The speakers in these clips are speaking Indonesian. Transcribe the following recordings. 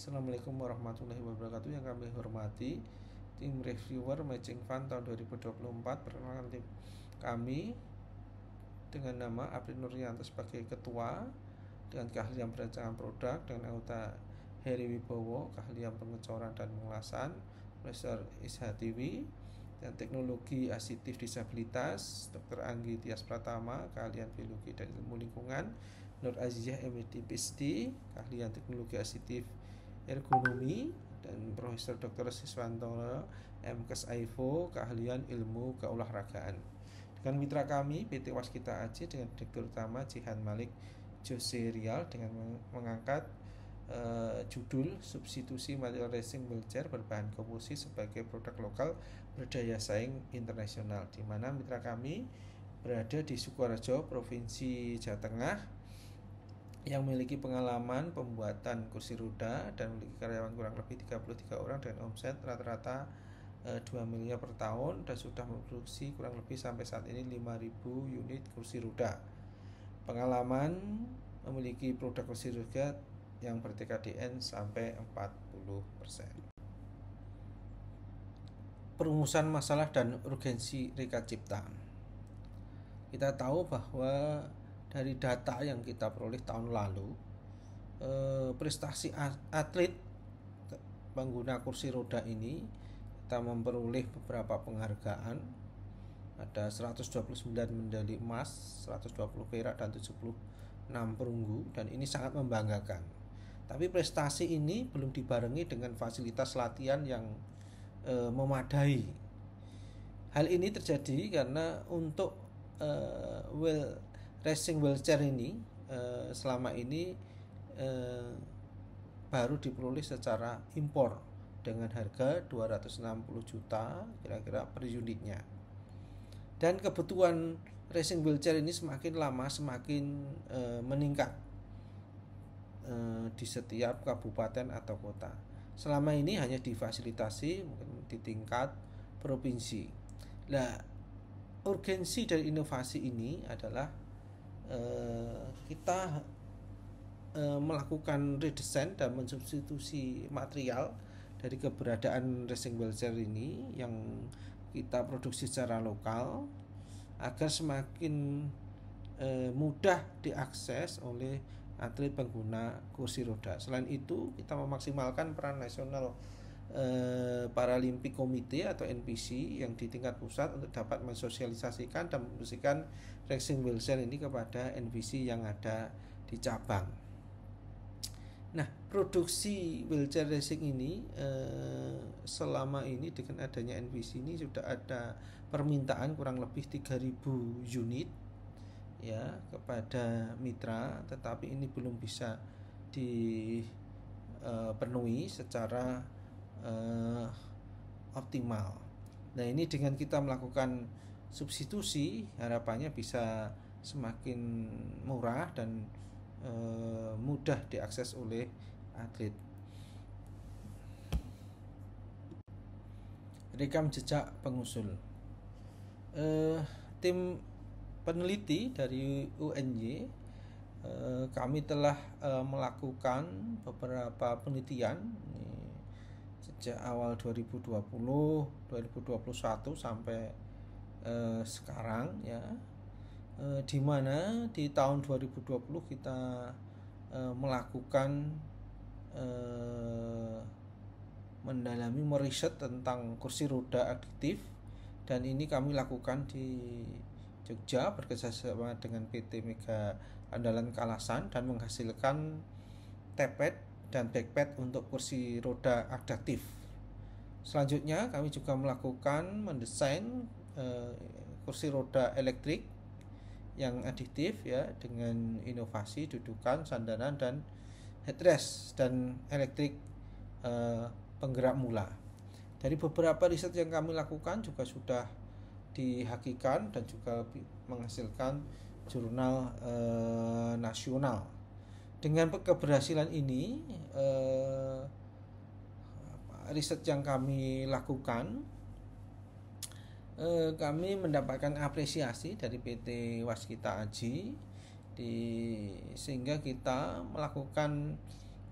Assalamualaikum warahmatullahi wabarakatuh. Yang kami hormati tim reviewer Matching Fund tahun 2024. Perkenalkan tim kami dengan nama April Nuryanto sebagai ketua, dengan keahlian perancangan produk, dengan anggota Heri Wibowo, keahlian pengecoran dan pengelasan, Profesor Ishatiwi, dan teknologi asitif disabilitas, Dr. Anggi Tias Pratama, keahlian biologi dan ilmu lingkungan, Nur Azizah MD PhD, keahlian teknologi asitif ergonomi, dan Profesor Dr. Siswanto MKes AIFO, keahlian ilmu keolahragaan. Dengan mitra kami PT Waskita AG dengan Direktur Utama Jihan Malik Jose Rial dengan mengangkat judul substitusi material racing wheelchair berbahan komposit sebagai produk lokal berdaya saing internasional, di mana mitra kami berada di Sukoharjo, Provinsi Jawa Tengah, yang memiliki pengalaman pembuatan kursi roda dan memiliki karyawan kurang lebih 33 orang dengan omset rata-rata 2 miliar per tahun, dan sudah memproduksi kurang lebih sampai saat ini 5.000 unit kursi roda. Pengalaman memiliki produk kursi roda yang ber-TKDN sampai 40%. Perumusan masalah dan urgensi Reka Cipta. Kita tahu bahwa dari data yang kita peroleh tahun lalu, prestasi atlet pengguna kursi roda ini kita memperoleh beberapa penghargaan. Ada 129 medali emas, 120 perak, dan 76 perunggu, dan ini sangat membanggakan. Tapi prestasi ini belum dibarengi dengan fasilitas latihan yang memadai. Hal ini terjadi karena untuk racing wheelchair ini selama ini baru diperoleh secara impor dengan harga 260 juta kira-kira per unitnya. Dan kebutuhan racing wheelchair ini semakin lama semakin meningkat di setiap kabupaten atau kota. Selama ini hanya difasilitasi mungkin di tingkat provinsi. Nah, urgensi dari inovasi ini adalah kita melakukan redesign dan mensubstitusi material dari keberadaan racing wheelchair ini yang kita produksi secara lokal agar semakin mudah diakses oleh atlet pengguna kursi roda. Selain itu, kita memaksimalkan peran nasional Paralimpik Komite atau NPC yang di tingkat pusat untuk dapat mensosialisasikan dan mempromosikan racing wheelchair ini kepada NPC yang ada di cabang. Nah, produksi wheelchair racing ini selama ini dengan adanya NPC ini sudah ada permintaan kurang lebih 3.000 unit ya kepada mitra, tetapi ini belum bisa dipenuhi secara optimal. Nah, ini dengan kita melakukan substitusi harapannya bisa semakin murah dan mudah diakses oleh atlet. Rekam jejak pengusul. Tim peneliti dari UNY kami telah melakukan beberapa penelitian sejak awal 2020, 2021 sampai sekarang ya, di mana di tahun 2020 kita melakukan mendalami meriset tentang kursi roda adiktif, dan ini kami lakukan di Jogja bekerjasama dengan PT Mega Andalan Kalasan dan menghasilkan tepet dan backpad untuk kursi roda adaptif. Selanjutnya kami juga melakukan mendesain kursi roda elektrik yang adiktif ya, dengan inovasi dudukan, sandaran, dan headrest dan elektrik penggerak mula. Dari beberapa riset yang kami lakukan juga sudah dihakikan dan juga menghasilkan jurnal nasional. Dengan keberhasilan ini, riset yang kami lakukan, kami mendapatkan apresiasi dari PT Waskita AG, sehingga kita melakukan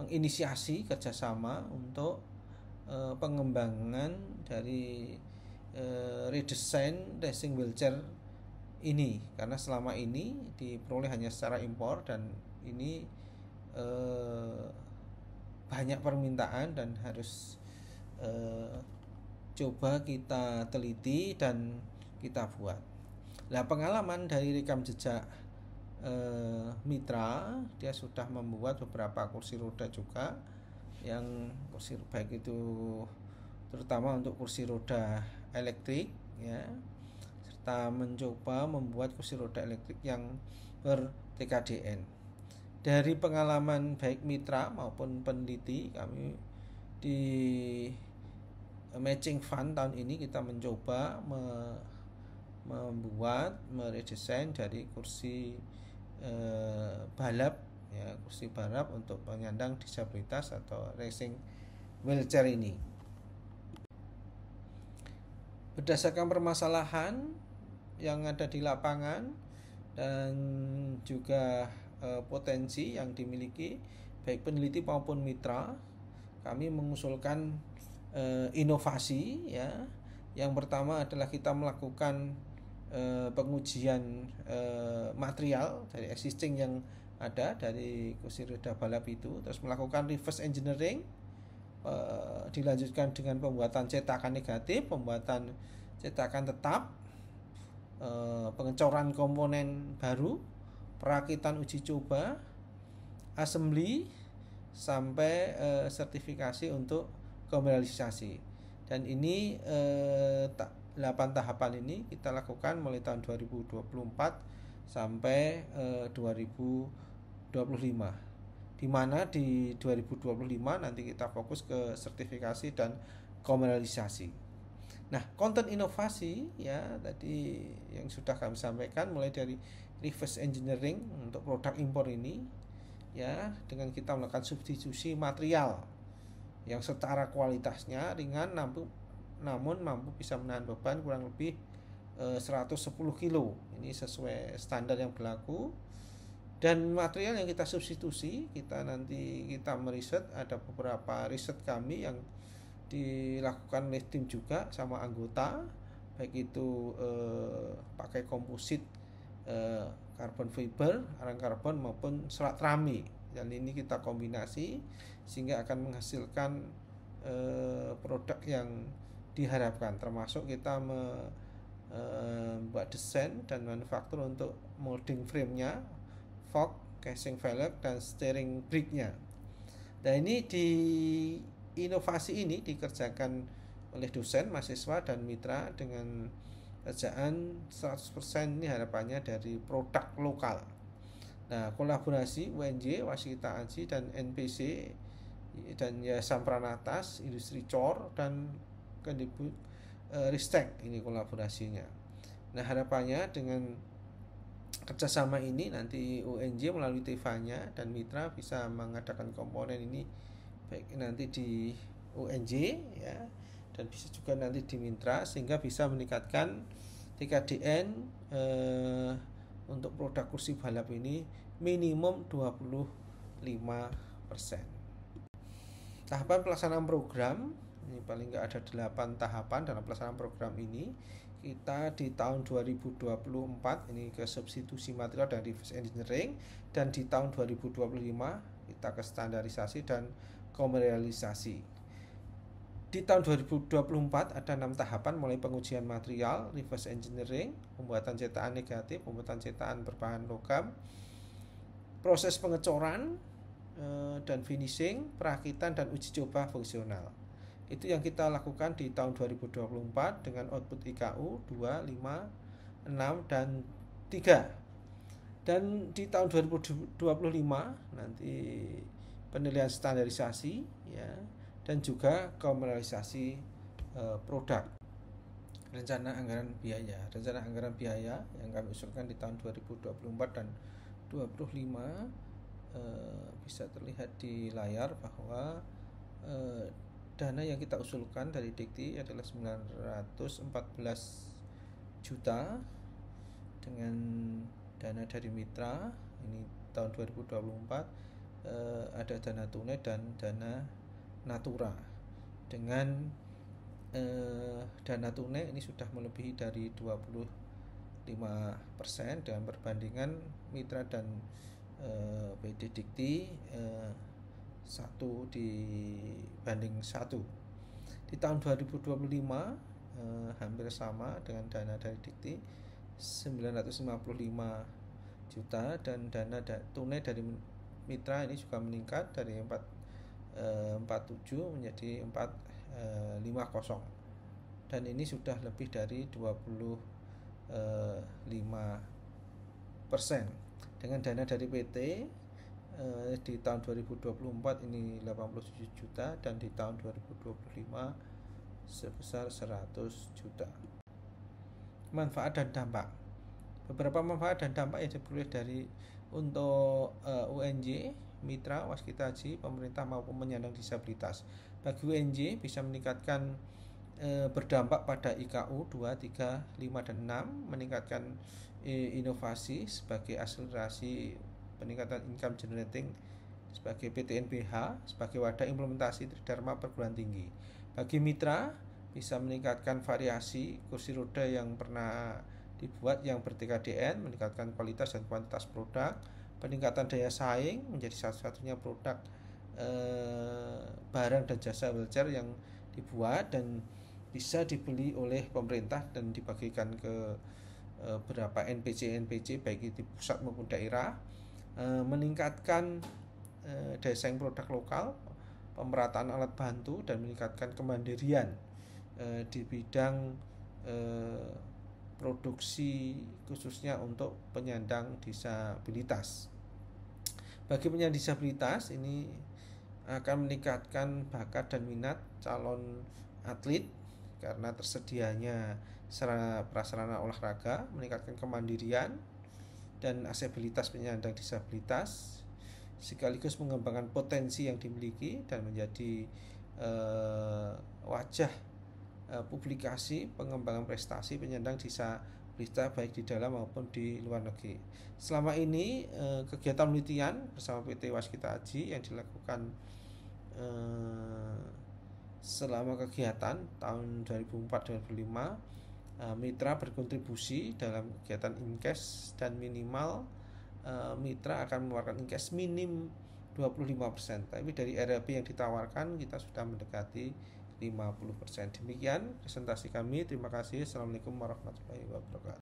menginisiasi kerjasama untuk pengembangan dari redesign racing wheelchair ini, karena selama ini diperoleh hanya secara impor dan ini banyak permintaan dan harus coba kita teliti dan kita buat. Nah, pengalaman dari rekam jejak mitra, dia sudah membuat beberapa kursi roda juga, yang kursi baik itu terutama untuk kursi roda elektrik ya, serta mencoba membuat kursi roda elektrik yang ber TKDN. Dari pengalaman baik mitra maupun peneliti, kami di Matching Fund tahun ini kita mencoba membuat meredesain dari kursi balap ya, kursi balap untuk penyandang disabilitas atau racing wheelchair ini. Berdasarkan permasalahan yang ada di lapangan dan juga potensi yang dimiliki baik peneliti maupun mitra, kami mengusulkan inovasi ya. Yang pertama adalah kita melakukan pengujian material dari existing yang ada dari kursi roda balap itu, terus melakukan reverse engineering, dilanjutkan dengan pembuatan cetakan negatif, pembuatan cetakan tetap, pengecoran komponen baru, perakitan uji coba, assembly, sampai sertifikasi untuk komersialisasi. Dan ini 8 tahapan ini kita lakukan mulai tahun 2024 sampai 2025. Di mana di 2025 nanti kita fokus ke sertifikasi dan komersialisasi. Nah, konten inovasi ya tadi yang sudah kami sampaikan, mulai dari reverse engineering untuk produk impor ini ya, dengan kita melakukan substitusi material yang secara kualitasnya ringan namun mampu bisa menahan beban kurang lebih 110 kilo. Ini sesuai standar yang berlaku. Dan material yang kita substitusi, kita meriset, ada beberapa riset kami yang dilakukan oleh tim juga sama anggota, baik itu pakai komposit carbon fiber, arang karbon maupun serat rami. Dan ini kita kombinasi sehingga akan menghasilkan produk yang diharapkan, termasuk kita membuat desain dan manufaktur untuk molding frame-nya, fork, casing velg, dan steering brick-nya. Dan ini inovasi ini dikerjakan oleh dosen, mahasiswa, dan mitra dengan kerjaan 100% ini harapannya dari produk lokal. Nah, kolaborasi UNJ, Waskita Aji, dan NPC dan Yayasan Pranatas, Industri Cor, dan Kemdikbud Ristek ini kolaborasinya. Nah, harapannya dengan kerjasama ini nanti UNJ melalui TV-nya dan mitra bisa mengadakan komponen ini baik nanti di UNJ ya, dan bisa juga nanti di mitra, sehingga bisa meningkatkan TKDN untuk produk kursi balap ini minimum 25%. Tahapan pelaksanaan program ini paling nggak ada 8 tahapan dalam pelaksanaan program ini. Kita di tahun 2024 ini ke substitusi material dan reverse engineering, dan di tahun 2025 kita ke standarisasi dan komersialisasi. Di tahun 2024 ada 6 tahapan, mulai pengujian material, reverse engineering, pembuatan cetakan negatif, pembuatan cetakan berbahan logam, proses pengecoran dan finishing, perakitan, dan uji coba fungsional. Itu yang kita lakukan di tahun 2024 dengan output IKU 2, 5, 6, dan 3. Dan di tahun 2025 nanti penilaian standarisasi ya, dan juga komersialisasi produk. Rencana anggaran biaya yang kami usulkan di tahun 2024 dan 2025 bisa terlihat di layar bahwa dana yang kita usulkan dari Dikti adalah 914 juta, dengan dana dari mitra ini tahun 2024 ada dana tunai dan dana natura. Dengan dana tunai ini sudah melebihi dari 25% dengan perbandingan mitra dan PD Dikti 1 dibanding 1. Di tahun 2025 hampir sama dengan dana dari Dikti 955 juta dan dana tunai dari mitra ini juga meningkat dari 47 menjadi 450 dan ini sudah lebih dari 25%. Dengan dana dari PT di tahun 2024 ini 87 juta dan di tahun 2025 sebesar 100 juta. Manfaat dan dampak. Beberapa manfaat dan dampak yang diperoleh dari untuk UNJ, mitra, waskita haji, pemerintah maupun penyandang disabilitas. Bagi UNJ bisa meningkatkan berdampak pada IKU 2, 3, 5, dan 6, meningkatkan inovasi sebagai akselerasi peningkatan income generating sebagai PTNBH, sebagai wadah implementasi Tridharma perguruan tinggi. Bagi mitra bisa meningkatkan variasi kursi roda yang pernah dibuat yang ber-TKDN, meningkatkan kualitas dan kuantitas produk, peningkatan daya saing menjadi satu-satunya produk barang dan jasa wheelchair yang dibuat dan bisa dibeli oleh pemerintah dan dibagikan ke beberapa NPC baik itu di pusat maupun daerah. Meningkatkan daya saing produk lokal, pemerataan alat bantu dan meningkatkan kemandirian di bidang produksi khususnya untuk penyandang disabilitas. Bagi penyandang disabilitas ini akan meningkatkan bakat dan minat calon atlet karena tersedianya prasarana olahraga, meningkatkan kemandirian dan aksesibilitas penyandang disabilitas, sekaligus mengembangkan potensi yang dimiliki dan menjadi wajah publikasi pengembangan prestasi penyandang disabilitas baik di dalam maupun di luar negeri. Selama ini kegiatan penelitian bersama PT Waskita Haji yang dilakukan selama kegiatan tahun 2004-2005, mitra berkontribusi dalam kegiatan INKES dan minimal mitra akan mengeluarkan INKES minim 25%. Tapi dari RLP yang ditawarkan kita sudah mendekati 50%. Demikian presentasi kami. Terima kasih. Assalamualaikum warahmatullahi wabarakatuh.